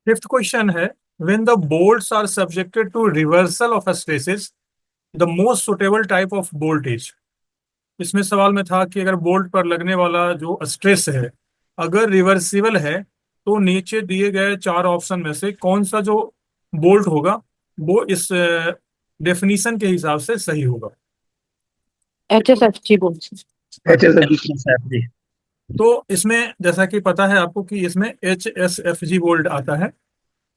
Fifth question है, when the bolts are subjected to reversal of stresses the most suitable type of bolt is. इसमें सवाल में था कि अगर बोल्ट पर लगने वाला जो स्ट्रेस है अगर रिवर्सिबल है तो नीचे दिए गए चार ऑप्शन में से कौन सा जो बोल्ट होगा वो इस डेफिनीशन के हिसाब से सही होगा। HSFG बोल। H S F G. तो इसमें जैसा कि पता है आपको कि इसमें HSFG बोल्ट आता है,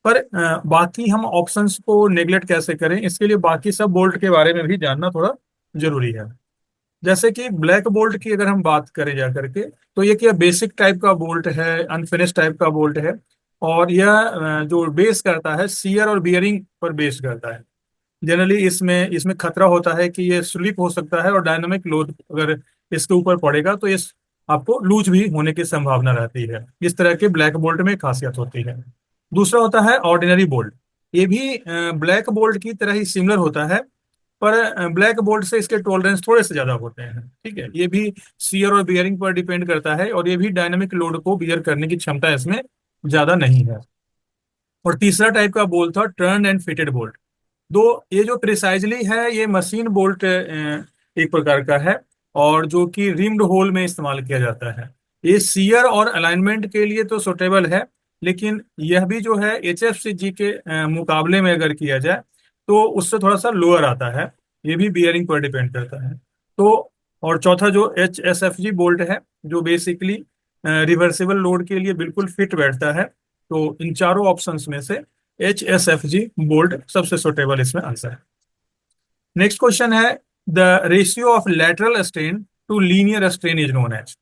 पर बाकी हम ऑप्शंस को नेग्लेक्ट कैसे करें, इसके लिए बाकी सब बोल्ट के बारे में भी जानना थोड़ा जरूरी है। जैसे कि ब्लैक बोल्ट की अगर हम बात करें जा करके, तो ये क्या बेसिक टाइप का बोल्ट है, अनफिनिश टाइप का बोल्ट है। और यह जो बेस करता है सीयर और बियरिंग पर बेस करता है। जनरली इसमें इसमें खतरा होता है कि ये स्लिप हो सकता है और डायनामिक लोड अगर इसके ऊपर पड़ेगा तो इस आपको लूज भी होने की संभावना रहती है। इस तरह के ब्लैक बोल्ट में खासियत होती है। दूसरा होता है ऑर्डिनरी बोल्ट। ये भी ब्लैक बोल्ट की तरह ही सिमिलर होता है, पर ब्लैक बोल्ट से इसके टॉलरेंस थोड़े से ज्यादा होते हैं। ठीक है, ये भी सीयर और बियरिंग पर डिपेंड करता है और ये भी डायनामिक लोड को बियर करने की क्षमता इसमें ज्यादा नहीं है। और तीसरा टाइप का बोल्ट था टर्न एंड फिटेड बोल्ट। दो ये जो प्रिसाइजली है ये मशीन बोल्ट एक प्रकार का है, और जो कि रिम्ड होल में इस्तेमाल किया जाता है। ये सीयर और अलाइनमेंट के लिए तो सुटेबल है, लेकिन यह भी जो है HFCG के मुकाबले में अगर किया जाए तो उससे थोड़ा सा लोअर आता है। ये भी बियरिंग पर डिपेंड करता है। तो और चौथा जो HSFG बोल्ट है जो बेसिकली रिवर्सिबल लोड के लिए बिल्कुल फिट बैठता है। तो इन चारों ऑप्शंस में से HSFG बोल्ट सबसे सुटेबल इसमें आंसर है। नेक्स्ट क्वेश्चन है, the ratio of lateral strain to linear strain is known as.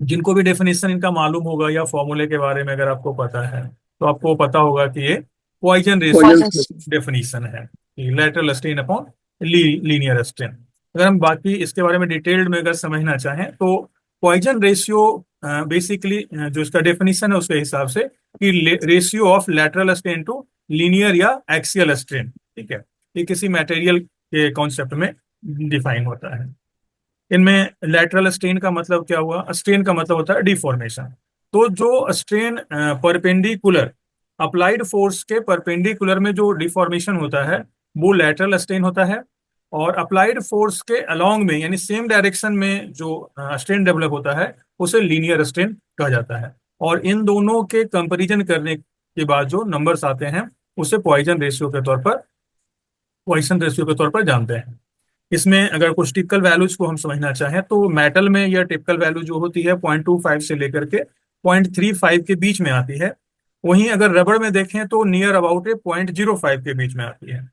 जिनको भी डेफिनेशन इनका मालूम होगा या फॉर्मूले के बारे में अगर आपको पता है तो आपको पता होगा कि ये Poisson ratio Poisson. Poisson. Definition है, lateral strain upon linear strain. अगर हम बाकी इसके बारे में डिटेल्ड में अगर समझना चाहें तो पॉइजन रेशियो बेसिकली जो इसका डेफिनेशन है उसके हिसाब से कि ratio of lateral strain to linear या एक्सियल स्ट्रेन। ठीक है, ये किसी मटेरियल के कॉन्सेप्ट में डिफाइन होता है। इनमें लैटरल स्ट्रेन का मतलब क्या हुआ, स्ट्रेन का मतलब होता है डिफॉर्मेशन। तो जो स्ट्रेन परपेंडिकुलर अप्लाइड फोर्स के परपेंडिकुलर में जो डिफॉर्मेशन होता है वो लैटरल स्ट्रेन होता है। और अप्लाइड फोर्स के अलोंग में यानी सेम डायरेक्शन में जो स्ट्रेन डेवलप होता है उसे लीनियर स्ट्रेन कहा जाता है। और इन दोनों के कंपैरिजन करने के बाद जो नंबर्स आते हैं उसे पॉइसन रेशियो के तौर पर जानते हैं। इसमें अगर कुछ टिपिकल वैल्यूज को हम समझना चाहें तो मेटल में यह टिपिकल वैल्यू जो होती है 0.25 से लेकर के 0.35 के बीच में आती है। वहीं अगर रबड़ में देखें तो नियर अबाउट 0.05 के बीच में आती है।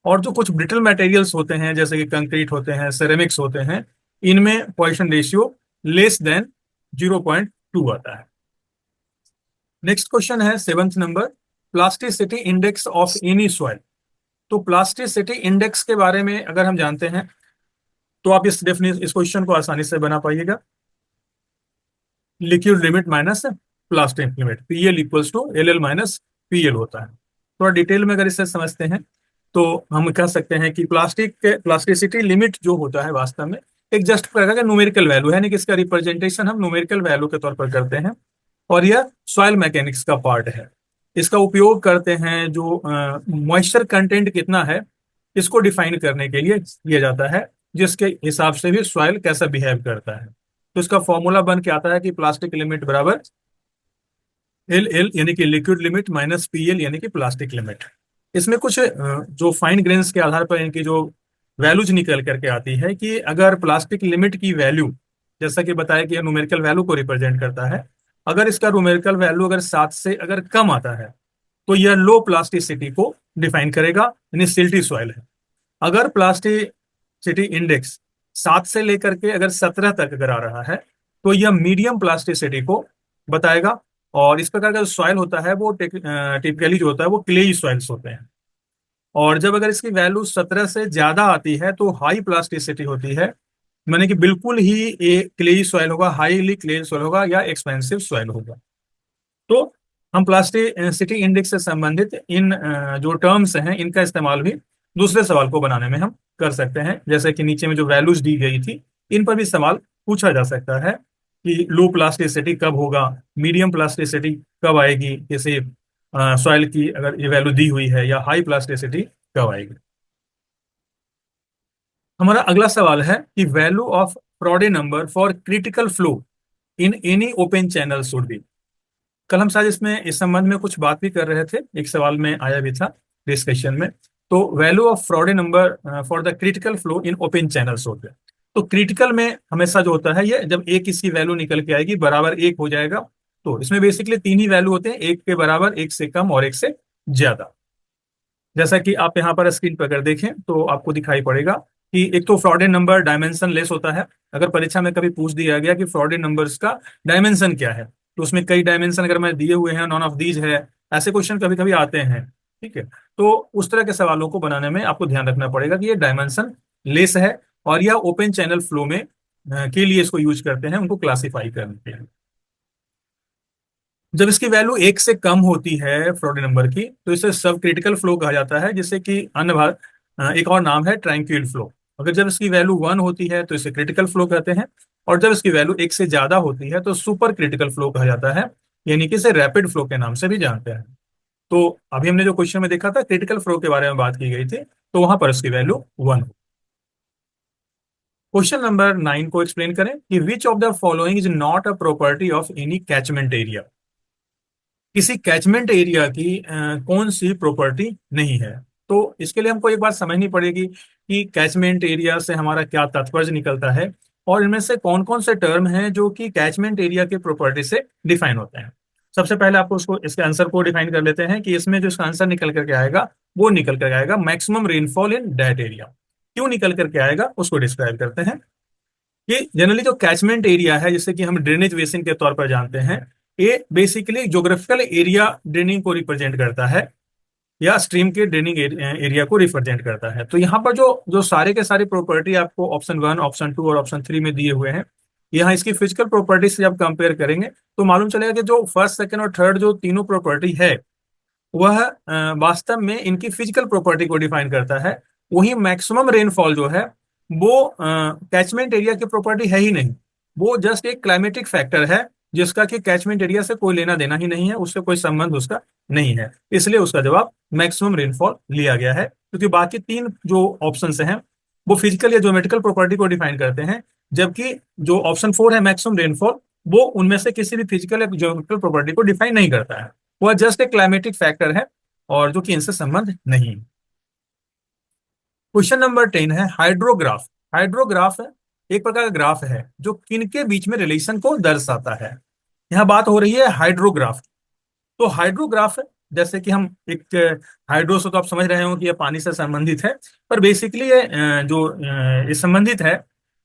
और जो कुछ ब्रिटल मटेरियल्स होते हैं जैसे कि कंक्रीट होते हैं, सेरेमिक्स होते हैं, इनमें पॉइसन रेशियो लेस देन 0.2 आता है। नेक्स्ट क्वेश्चन है seventh number, plasticity index of any soil. तो प्लास्टिसिटी इंडेक्स के बारे में अगर हम जानते हैं तो आप इस क्वेश्चन को आसानी से बना पाइएगा। Liquid limit minus plastic limit, PL equals to LL minus PL होता है। थोड़ा डिटेल में अगर इसे समझते हैं तो हम कह सकते हैं कि प्लास्टिसिटी लिमिट जो होता है वास्तव में एक जस्ट प्रकार का न्यूमेरिकल वैल्यू है, यानी कि इसका रिप्रेजेंटेशन हम न्यूमेरिकल वैल्यू के तौर पर करते हैं। और यह सॉइल मैकेनिक्स का पार्ट है। इसका उपयोग करते हैं जो मॉइस्चर कंटेंट कितना है इसको डिफाइन करने के लिए किया जाता है, जिसके हिसाब से भी सॉइल कैसा बिहेव करता है। तो इसका फॉर्मूला बन के आता है कि प्लास्टिक लिमिट बराबर LL यानी कि लिक्विड लिमिट माइनस PL यानी कि प्लास्टिक लिमिट। इसमें कुछ जो फाइन ग्रेन्स के आधार पर इनकी जो वैल्यूज निकल करके आती है कि अगर प्लास्टिक लिमिट की वैल्यू, जैसा कि बताया कि यह न्यूमेरिकल वैल्यू को रिप्रेजेंट करता है, अगर इसका न्यूमेरिकल वैल्यू अगर 7 से अगर कम आता है तो यह लो प्लास्टिसिटी को डिफाइन करेगा, यानी सिल्टी सॉइल है। अगर प्लास्टिसिटी इंडेक्स 7 से लेकर के अगर 17 तक अगर आ रहा है तो यह मीडियम प्लास्टिसिटी को बताएगा। और इस प्रकार का जो सॉइल होता है वो टिपिकली जो होता है वो क्लेई सॉइल्स होते हैं। और जब अगर इसकी वैल्यू 17 से ज्यादा आती है तो हाई प्लास्टिसिटी होती है, माने कि बिल्कुल ही ये क्लेई सॉइल होगा, हाईली क्लेई सॉइल होगा या एक्सपेंसिव सॉइल होगा। तो हम प्लास्टिसिटी इंडेक्स से संबंधित इन जो टर्म्स हैं इनका इस्तेमाल भी दूसरे सवाल को बनाने में हम कर सकते हैं। जैसे कि नीचे में जो वैल्यूज दी गई थी इन पर भी सवाल पूछा जा सकता है कि लो प्लास्टिसिटी कब होगा, मीडियम प्लास्टिसिटी कब आएगी, जैसे सॉइल की अगर ये वैल्यू दी हुई है, या हाई प्लास्टिसिटी कब आएगी। हमारा अगला सवाल है कि value of Froude number for critical flow in any open channel should be. कल हम शायद इसमें इस संबंध में कुछ बात भी कर रहे थे, एक सवाल में आया भी था डिस्कशन में। तो value of Froude number for the critical flow in open channels होते हैं। तो क्रिटिकल में हमेशा जो होता है, ये जब एक इसकी वैल्यू निकल के आएगी बराबर एक हो जाएगा। तो इसमें बेसिकली तीन ही वैल्यू होते हैं, एक के बराबर, एक से कम और एक से ज्यादा। जैसा कि आप यहाँ पर स्क्रीन पर अगर देखें तो आपको दिखाई पड़ेगा कि एक तो फ्रॉडेड नंबर डायमेंशन लेस होता है। अगर परीक्षा में कभी पूछ दिया गया कि फ्रॉडेड नंबर्स का डायमेंशन क्या है, तो उसमें कई डायमेंशन अगर मैं दिए हुए हैं, नॉन ऑफ दीज है, ऐसे क्वेश्चन कभी कभी आते हैं। ठीक है, तो उस तरह के सवालों को बनाने में आपको ध्यान रखना पड़ेगा कि ये डायमेंशन लेस है, और यह ओपन चैनल फ्लो में के लिए इसको यूज करते हैं, उनको क्लासीफाई करने के लिए। जब इसकी वैल्यू एक से कम होती है फ्रॉडी नंबर की, तो इसे सब क्रिटिकल फ्लो कहा जाता है, जिससे कि अन्य एक और नाम है ट्रैंक्विल फ्लो। अगर जब इसकी वैल्यू वन होती है तो इसे क्रिटिकल फ्लो कहते हैं, और जब इसकी वैल्यू एक से ज्यादा होती है तो सुपर क्रिटिकल फ्लो कहा जाता है, यानी कि इसे रैपिड फ्लो के नाम से भी जानते हैं। तो अभी हमने जो क्वेश्चन में देखा था, क्रिटिकल फ्लो के बारे में बात की गई थी, तो वहां पर इसकी वैल्यू वन। क्वेश्चन नंबर 9 को एक्सप्लेन करें कि which of the following is not a property of any catchment area. किसी कैचमेंट एरिया की कौन सी प्रॉपर्टी नहीं है। तो इसके लिए हमको एक बात समझनी पड़ेगी कि कैचमेंट एरिया से हमारा क्या तात्पर्य निकलता है, और इनमें से कौन कौन से टर्म हैं जो कि कैचमेंट एरिया के प्रॉपर्टी से डिफाइन होते हैं। सबसे पहले आपको उसको, इसके आंसर को डिफाइन कर लेते हैं कि इसमें जो इसका आंसर निकल करके आएगा, वो निकल करके आएगा maximum rainfall in that area. क्यों निकल करके आएगा उसको डिस्क्राइब करते हैं। कि जनरली जो कैचमेंट एरिया है, जिसे कि हम ड्रेनेज बेसिन के तौर पर जानते हैं, ये बेसिकली ज्योग्राफिकल एरिया ड्रेनिंग को रिप्रेजेंट करता है, या स्ट्रीम के ड्रेनिंग एरिया को रिप्रेजेंट करता है। तो यहाँ पर जो जो सारे के सारे प्रॉपर्टी आपको ऑप्शन वन, ऑप्शन टू और ऑप्शन थ्री में दिए हुए हैं, यहाँ इसकी फिजिकल प्रॉपर्टी से जब कंपेयर करेंगे तो मालूम चलेगा कि जो फर्स्ट, सेकंड और थर्ड जो तीनों प्रॉपर्टी है, वह वास्तव में इनकी फिजिकल प्रॉपर्टी को डिफाइन करता है। वही मैक्सिमम रेनफॉल जो है, वो कैचमेंट एरिया की प्रॉपर्टी है ही नहीं, वो जस्ट एक क्लाइमेटिक फैक्टर है, जिसका कि कैचमेंट एरिया से कोई लेना देना ही नहीं है, उससे कोई संबंध उसका नहीं है। इसलिए उसका जवाब मैक्सिमम रेनफॉल लिया गया है, क्योंकि बाकी तीन जो ऑप्शन हैं वो फिजिकल या ज्योमेट्रिकल प्रॉपर्टी को डिफाइन करते हैं, जबकि जो ऑप्शन फोर है मैक्सिमम रेनफॉल, वो उनमें से किसी भी फिजिकल या ज्योमेट्रिकल प्रॉपर्टी को डिफाइन नहीं करता है। वह जस्ट एक क्लाइमेटिक फैक्टर है, और जो कि इनसे संबंध नहीं। क्वेश्चन नंबर 10 है हाइड्रोग्राफ। हाइड्रोग्राफ एक प्रकार का ग्राफ है जो किनके बीच में रिलेशन को दर्शाता है। यहाँ बात हो रही है हाइड्रोग्राफ। तो हाइड्रोग्राफ, जैसे कि हम एक हाइड्रो से तो आप समझ रहे हो कि यह पानी से संबंधित है, पर बेसिकली ये ये संबंधित है।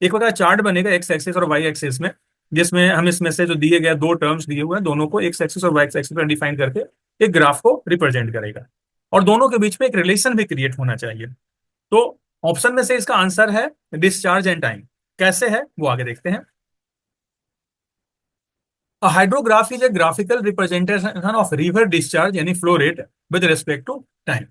एक प्रकार चार्ट बनेगा एक्स एक्सिस और वाई एक्सिस में, जिसमें हम इसमें से जो दिए गए दो टर्म्स दिए हुए हैं, दोनों को एक्स एक्सिस और वाई एक्सिस पर डिफाइन करके एक ग्राफ को रिप्रेजेंट करेगा, और दोनों के बीच में एक रिलेशन भी क्रिएट होना चाहिए। तो ऑप्शन में से इसका आंसर है डिस्चार्ज एंड टाइम। कैसे है वो आगे देखते हैं। Hydrograph is a graphical representation of river discharge यानी flow rate with respect to time.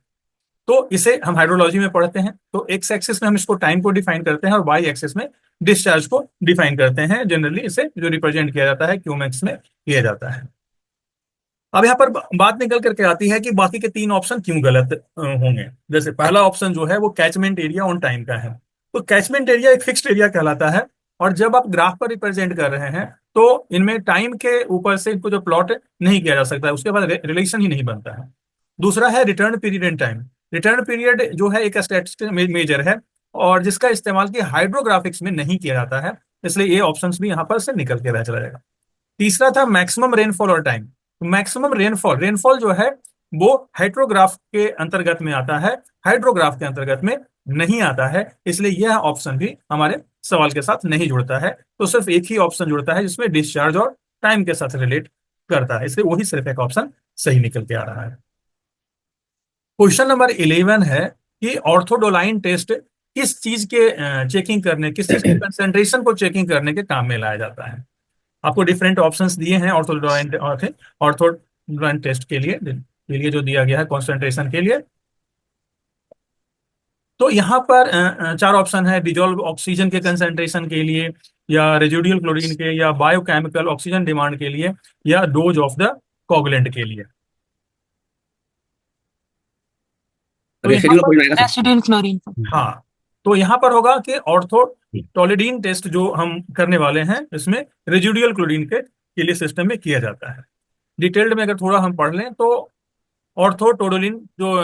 तो इसे हम हाइड्रोलॉजी में पढ़ते हैं, तो एक्स एक्सिस में हम इसको टाइम को डिफाइन करते हैं, और वाई एक्सिस में डिस्चार्ज को डिफाइन करते हैं। जनरली इसे जो रिप्रेजेंट किया जाता है क्यूमेक्स में किया जाता है। अब यहाँ पर बात निकल करके आती है कि बाकी के तीन ऑप्शन क्यों गलत होंगे। जैसे पहला ऑप्शन जो है वो कैचमेंट एरिया ऑन टाइम का है। तो कैचमेंट एरिया एक फिक्स्ड एरिया कहलाता है, और जब आप ग्राफ पर रिप्रेजेंट कर रहे हैं तो इनमें टाइम के ऊपर से इनको जो प्लॉट नहीं किया जा सकता है, उसके बाद रिलेशन ही नहीं बनता है। दूसरा है return period in time. Return period जो है एक स्टैटिस्टिकल मेजर है, और जिसका इस्तेमाल की हाइड्रोग्राफिक्स में नहीं किया जाता है, इसलिए ये ऑप्शन भी यहाँ पर से निकल के रह चला जाएगा। तीसरा था मैक्सिमम रेनफॉल और टाइम। मैक्सिमम रेनफॉल, रेनफॉल जो है वो हाइड्रोग्राफ के अंतर्गत में आता है, हाइड्रोग्राफ के अंतर्गत में नहीं आता है, इसलिए यह ऑप्शन भी हमारे सवाल के साथ नहीं जुड़ता है। तो सिर्फ एक ही ऑप्शन जुड़ता है जिसमें डिस्चार्ज और टाइम के साथ रिलेट करता है, इसलिए वही सिर्फ एक ऑप्शन सही निकल के आ रहा है। क्वेश्चन नंबर 11 है कि ऑर्थोडोलाइन टेस्ट किस चीज के चेकिंग करने, किस चीज के कंसेंट्रेशन को चेकिंग करने के काम में लाया जाता है। आपको डिफरेंट ऑप्शंस दिए हैं ऑर्थोडोलाइन टेस्ट के लिए जो दिया गया है कॉन्सेंट्रेशन के लिए। तो यहाँ पर चार ऑप्शन है, डिजोल्व ऑक्सीजन के कंसेंट्रेशन के लिए, या रेजिडुअल क्लोरीन के, या बायोकेमिकल ऑक्सीजन डिमांड के लिए, या डोज ऑफ द कोगुलेंट के लिए। तो यहाँ रेसिड्यू का पर पॉइंट आएगा सब। एसिडिल क्लोरीन पर। हाँ, तो यहाँ पर होगा कि ऑर्थोटोलिडीन टेस्ट जो हम करने वाले हैं इसमें रेजिडुअल क्लोरीन के लिए सिस्टम में किया जाता है। डिटेल्ड में अगर थोड़ा हम पढ़ लें तो ऑर्थोटोडोलिन जो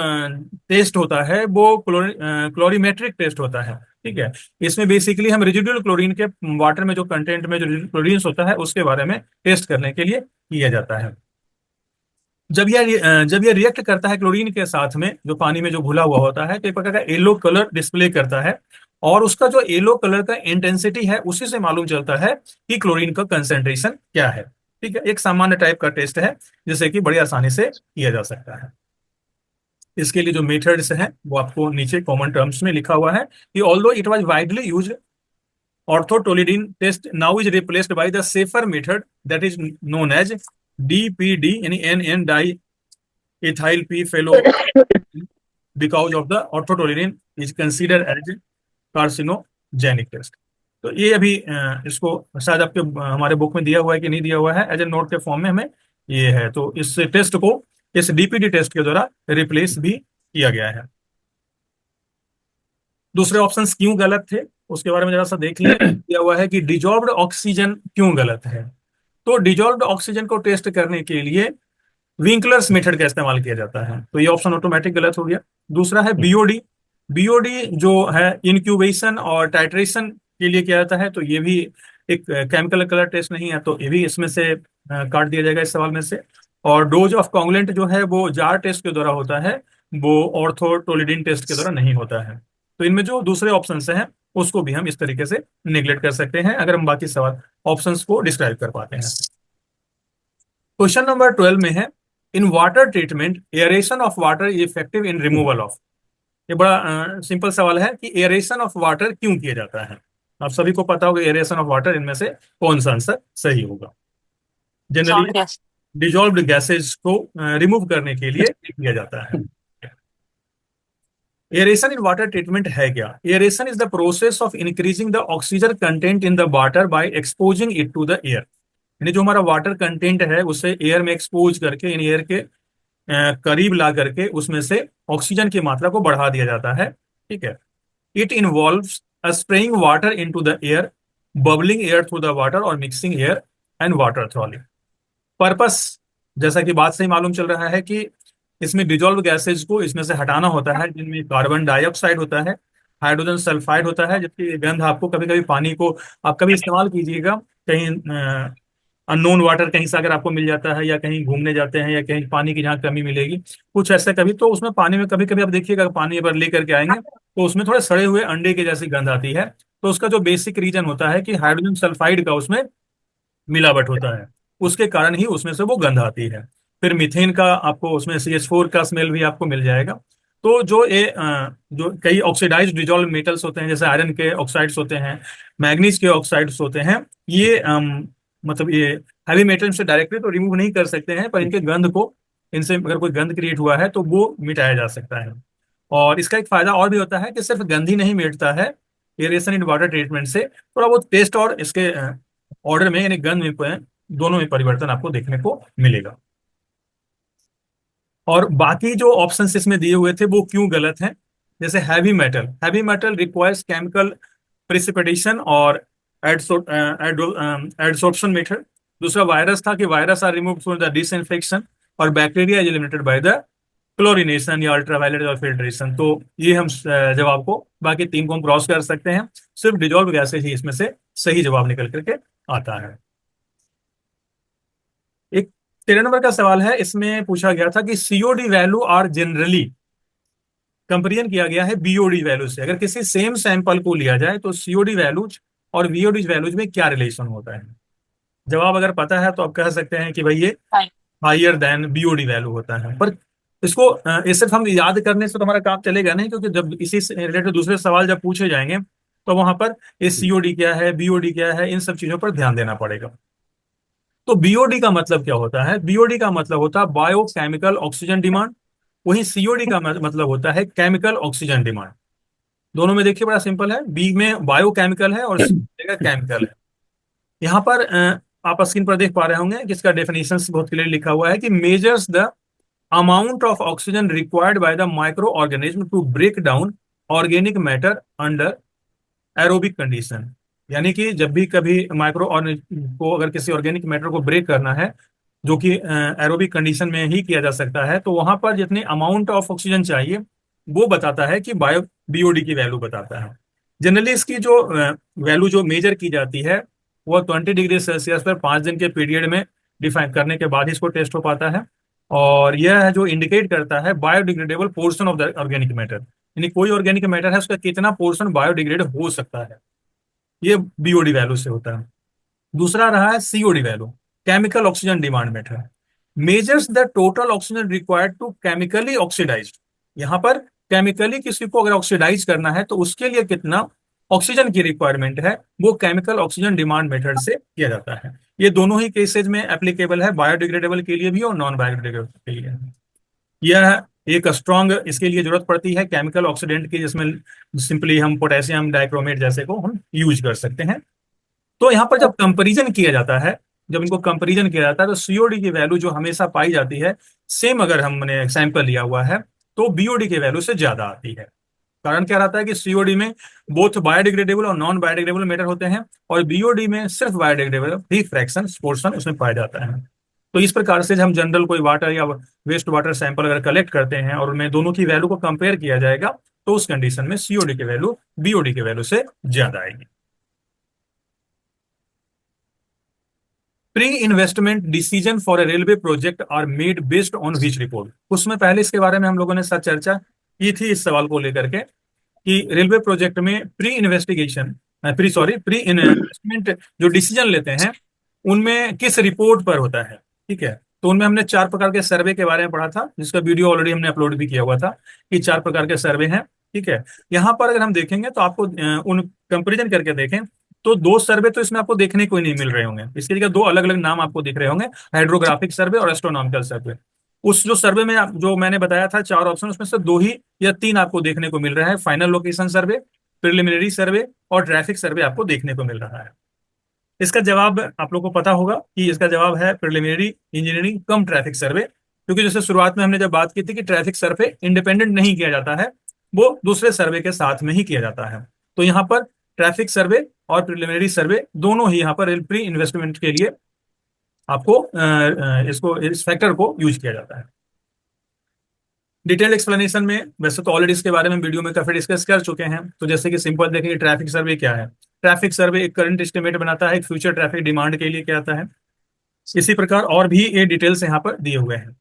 टेस्ट होता है वो क्लोरीमेट्रिक टेस्ट होता है। ठीक है, इसमें बेसिकली हम रेजिडुअल क्लोरीन के वाटर में जो कंटेंट में जो क्लोरीन होता है उसके बारे में टेस्ट करने के लिए किया जाता है। जब यह रिएक्ट करता है क्लोरीन के साथ में जो पानी में जो घुला हुआ होता है तो एक प्रकार का येलो कलर डिस्प्ले करता है, और उसका जो येलो कलर का इंटेंसिटी है उसी से मालूम चलता है कि क्लोरीन का कंसेंट्रेशन क्या है। ठीक है, एक सामान्य टाइप का टेस्ट है जिसे कि बड़ी आसानी से किया जा सकता है। इसके लिए जो मेथड्स हैं वो आपको नीचे कॉमन टर्म्स में लिखा हुआ है कि although it was widely used, orthotolidine test now is replaced by the safer method that is known as DPD यानी N N di ethyl p fellow because of the orthotoluene is considered as carcinogenic test। तो ये अभी इसको शायद आपके हमारे book में दिया हुआ है कि नहीं दिया हुआ है, एज ए नोट के फॉर्म में हमें ये है। तो इस टेस्ट को इस डीपीडी टेस्ट के द्वारा रिप्लेस भी किया गया है। दूसरे ऑप्शंस क्यों गलत थे उसके बारे में जरा सा देख लें। दिया हुआ है कि डिजॉल्व्ड ऑक्सीजन क्यों गलत है। तो डिजॉल्व्ड ऑक्सीजन को टेस्ट करने के लिए विंकलर्स मेथड का इस्तेमाल किया जाता है, तो ये ऑप्शन ऑटोमेटिक गलत हो गया। दूसरा है बीओडी। बीओडी जो है इंक्यूबेशन और टाइट्रेशन के लिए किया जाता है, तो ये भी एक केमिकल कलर टेस्ट नहीं है, तो ये भी इसमें से काट दिया जाएगा इस सवाल में से। और डोज ऑफ कॉन्गुलेंट जो है वो जार टेस्ट के द्वारा होता है, वो ऑर्थोटोलिडीन टेस्ट के द्वारा नहीं होता है। तो इनमें जो दूसरे ऑप्शन हैं उसको भी हम इस तरीके से निगलेक्ट कर सकते हैं अगर हम बाकी सवाल ऑप्शंस को डिस्क्राइब कर पाते हैं। क्वेश्चन नंबर 12 में है, in water treatment aeration of water is effective in removal of. ये बड़ा सिंपल सवाल है कि एयरेशन ऑफ वाटर क्यों किया जाता है। आप सभी को पता होगा एयरेशन ऑफ वाटर, इनमें से कौन सा आंसर सही होगा। Generally gas. डिजॉल्व्ड गैसेज को रिमूव करने के लिए किया जाता है। एयरेशन इन वाटर ट्रीटमेंट है क्या? Aeration is the process of increasing the oxygen content in the water by exposing it to the air. यानी जो हमारा वाटर कंटेंट है उसे एयर में एक्सपोज करके, इन एयर के करीब ला करके उसमें से ऑक्सीजन की मात्रा को बढ़ा दिया जाता है। ठीक है, it involves spraying water into the air, bubbling air through the water और mixing air and water thoroughly. Purpose, जैसा कि बात से ही मालूम चल रहा है कि इसमें डिजॉल्व गैसेज को इसमें से हटाना होता है, जिनमें कार्बन डाइऑक्साइड होता है, हाइड्रोजन सल्फाइड होता है, जबकि गंध आपको कभी कभी पानी को आप कभी इस्तेमाल कीजिएगा कहीं अननोन वाटर कहीं से अगर आपको मिल जाता है, या कहीं घूमने जाते हैं, या कहीं पानी की जहाँ कमी मिलेगी कुछ ऐसा कभी, तो उसमें पानी में कभी कभी आप देखिएगा पानी अगर लेकर के आएंगे तो उसमें थोड़े सड़े हुए अंडे की जैसी गंध आती है। तो उसका जो बेसिक रीजन होता है कि हाइड्रोजन सल्फाइड का उसमें मिलावट होता है, उसके कारण ही उसमें से वो गंध आती है। फिर मीथेन का आपको उसमें CH4 का स्मेल भी आपको मिल जाएगा। तो जो कई ऑक्सीडाइज्ड डिजॉल्व मेटल्स होते हैं, जैसे आयरन के ऑक्साइड्स होते हैं, मैग्नीज के ऑक्साइड्स होते हैं, ये मतलब ये हैवी मेटल से डायरेक्टली तो रिमूव नहीं कर सकते हैं, पर इनके गंध को, इनसे अगर कोई गंध क्रिएट हुआ है तो वो मिटाया जा सकता है। और इसका एक फायदा और भी होता है कि सिर्फ गंध ही नहीं मिटता है, एरेशन इन वाटर ट्रीटमेंट से थोड़ा बहुत टेस्ट और इसके ऑर्डर में यानी गंध में दोनों में परिवर्तन आपको देखने को मिलेगा। और बाकी जो ऑप्शंस इसमें दिए हुए थे वो क्यों गलत हैं। जैसे heavy metal requires chemical precipitation और एडसोर्प्शन मेथड। दूसरा वायरस था कि virus are remove through the disinfection, और bacteria is eliminated by the chlorination या अल्ट्रावायलेट और फिल्ट्रेशन। तो ये हम जवाब को बाकी तीन को हम क्रॉस कर सकते हैं, सिर्फ डिजॉल्व गैसेज ही इसमें से सही जवाब निकल करके आता है। एक 13 नंबर का सवाल है, इसमें पूछा गया था कि COD value are generally comparison किया गया है बीओडी वैल्यू से। अगर किसी सेम सैंपल को लिया जाए तो सीओडी वैल्यूज और बीओडी वैल्यूज में क्या रिलेशन होता है। जवाब अगर पता है तो आप कह सकते हैं कि भाई ये हायर देन बीओडी वैल्यू होता है, पर इसको ये सिर्फ हम याद करने से तो हमारा काम चलेगा नहीं, क्योंकि जब इसी से रिलेटेड दूसरे सवाल जब पूछे जाएंगे तो वहां पर ये सीओडी क्या है, बीओडी क्या है, इन सब चीजों पर ध्यान देना पड़ेगा। तो बीओडी का मतलब क्या होता है? बीओडी का मतलब होता है बायोकेमिकल ऑक्सीजन डिमांड, वहीं सीओडी का मतलब होता है केमिकल ऑक्सीजन डिमांड। दोनों में देखिए बड़ा सिंपल है, बी में बायोकेमिकल है और सी में केमिकल है। यहाँ पर आप स्क्रीन पर देख पा रहे होंगे कि इसका डेफिनेशन बहुत क्लियर लिखा हुआ है कि measures the amount of oxygen required by the micro organism to break down organic matter under aerobic condition. यानी कि जब भी कभी माइक्रो ऑर्गेनिज्म को, अगर किसी ऑर्गेनिक मैटर को ब्रेक करना है, जो कि एरोबिक कंडीशन में ही किया जा सकता है, तो वहां पर जितनी अमाउंट ऑफ ऑक्सीजन चाहिए वो बताता है कि बायो बीओडी की वैल्यू बताता है। जनरली इसकी जो वैल्यू जो मेजर की जाती है वो 20 डिग्री सेल्सियस पर 5 दिन के पीरियड में डिफाइन करने के बाद ही इसको टेस्ट हो पाता है। और यह है जो इंडिकेट करता है biodegradable portion of the organic matter, यानी कोई ऑर्गेनिक मैटर है उसका कितना पोर्शन बायोडिग्रेड हो सकता है, ये बीओडी वैल्यू से होता है। दूसरा रहा है COD value, chemical oxygen demand method, measures the total oxygen required to chemically oxidise. यहाँ पर केमिकली किसी को अगर ऑक्सीडाइज करना है तो उसके लिए कितना ऑक्सीजन की रिक्वायरमेंट है, वो केमिकल ऑक्सीजन डिमांड मेथड से किया जाता है। ये दोनों ही केसेज में एप्लीकेबल है, बायोडिग्रेडेबल के लिए भी और नॉन बायोडिग्रेडेबल के लिए। यह एक स्ट्रॉन्ग इसके लिए जरूरत पड़ती है केमिकल ऑक्सीडेंट की, जिसमें सिंपली हम पोटेशियम डाइक्रोमेट जैसे को हम यूज कर सकते हैं। तो यहाँ पर जब कंपैरिजन किया जाता है, जब इनको कंपैरिजन किया जाता है तो सीओडी की वैल्यू जो हमेशा पाई जाती है, सेम अगर हमने सैंपल लिया हुआ है तो बीओडी की वैल्यू से ज्यादा आती है। कारण क्या रहता है कि सीओडी में बोथ बायोडिग्रेडेबल और नॉन बायोडिग्रेडेबल मेटर होते हैं, और बीओडी में सिर्फ बायोडिग्रेडेबल ही फ्रैक्शन पोर्शन उसमें पाया जाता है। तो इस प्रकार से जब हम जनरल कोई वाटर या वेस्ट वाटर सैंपल अगर कलेक्ट करते हैं और उनमें दोनों की वैल्यू को कंपेयर किया जाएगा, तो उस कंडीशन में सीओडी की वैल्यू बीओडी की वैल्यू से ज्यादा आएगी। Pre investment decision for a railway project are made based on which report. उसमें पहले इसके बारे में हम लोगों ने साथ चर्चा की थी इस सवाल को लेकर के, कि रेलवे प्रोजेक्ट में प्री इन्वेस्टमेंट जो डिसीजन लेते हैं उनमें किस रिपोर्ट पर होता है। ठीक है, तो उनमें हमने 4 प्रकार के सर्वे के बारे में पढ़ा था, जिसका वीडियो ऑलरेडी हमने अपलोड भी किया हुआ था कि 4 प्रकार के सर्वे हैं। ठीक है, यहाँ पर अगर हम देखेंगे तो आपको उन कंपेरिजन करके देखें तो 2 सर्वे तो इसमें आपको देखने को ही नहीं मिल रहे होंगे, इसके जगह 2 अलग अलग नाम आपको दिख रहे होंगे, हाइड्रोग्राफिक सर्वे और एस्ट्रोनॉमिकल सर्वे। उस जो सर्वे में जो मैंने बताया था 4 ऑप्शन, उसमें से 2 या 3 आपको देखने को मिल रहा है, फाइनल लोकेशन सर्वे, प्रिलिमिनरी सर्वे और ट्रैफिक सर्वे आपको देखने को मिल रहा है। इसका जवाब आप लोग को पता होगा कि इसका जवाब है प्रिलिमिनरी इंजीनियरिंग कम ट्रैफिक सर्वे, क्योंकि जैसे शुरुआत में हमने जब बात की थी कि ट्रैफिक सर्वे इंडिपेंडेंट नहीं किया जाता है, वो दूसरे सर्वे के साथ में ही किया जाता है। तो यहाँ पर ट्रैफिक सर्वे और प्रिलिमिनरी सर्वे दोनों ही यहाँ पर प्री इन्वेस्टमेंट के लिए आपको इसको इस फैक्टर को यूज किया जाता है। डिटेल एक्सप्लेनेशन में वैसे तो ऑलरेडी इसके बारे में वीडियो में काफी डिस्कस कर चुके हैं, तो जैसे कि सिंपल देखेंगे ट्रैफिक सर्वे क्या है। ट्रैफिक सर्वे एक करंट एस्टिमेट बनाता है एक फ्यूचर ट्रैफिक डिमांड के लिए क्या आता है। इसी प्रकार और भी ये डिटेल्स यहाँ पर दिए हुए हैं,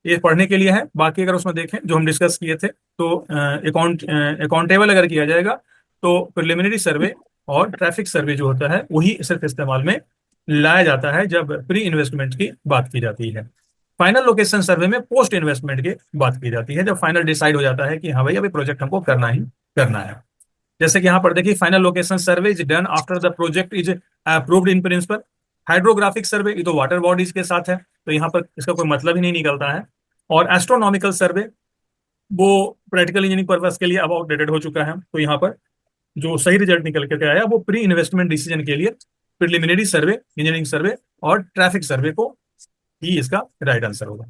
ये पढ़ने के लिए है। बाकी अगर उसमें देखें जो हम डिस्कस किए थे, तो अकाउंटेबल अगर किया जाएगा तो प्रिलिमिनरी सर्वे और ट्रैफिक सर्वे जो होता है वही सिर्फ इस्तेमाल में लाया जाता है जब प्री इन्वेस्टमेंट की बात की जाती है। फाइनल लोकेशन सर्वे में पोस्ट इन्वेस्टमेंट की बात की जाती है, जब फाइनल डिसाइड हो जाता है कि हाँ भाई अभी प्रोजेक्ट हमको करना ही करना है। जैसे कि यहाँ पर देखिए, final location survey is done after the project is approved in principle. Hydrographic survey ये तो वाटर बॉडीज के साथ है, तो यहाँ पर इसका कोई मतलब ही नहीं निकलता है। और एस्ट्रोनॉमिकल सर्वे वो प्रैक्टिकल इंजीनियरिंग पर्पज के लिए अब आउटडेटेड हो चुका है, तो यहाँ पर जो सही रिजल्ट निकल के आया वो प्री इन्वेस्टमेंट डिसीजन के लिए प्रिलिमिनरी सर्वे, इंजीनियरिंग सर्वे और ट्रैफिक सर्वे को ही इसका राइट आंसर होगा।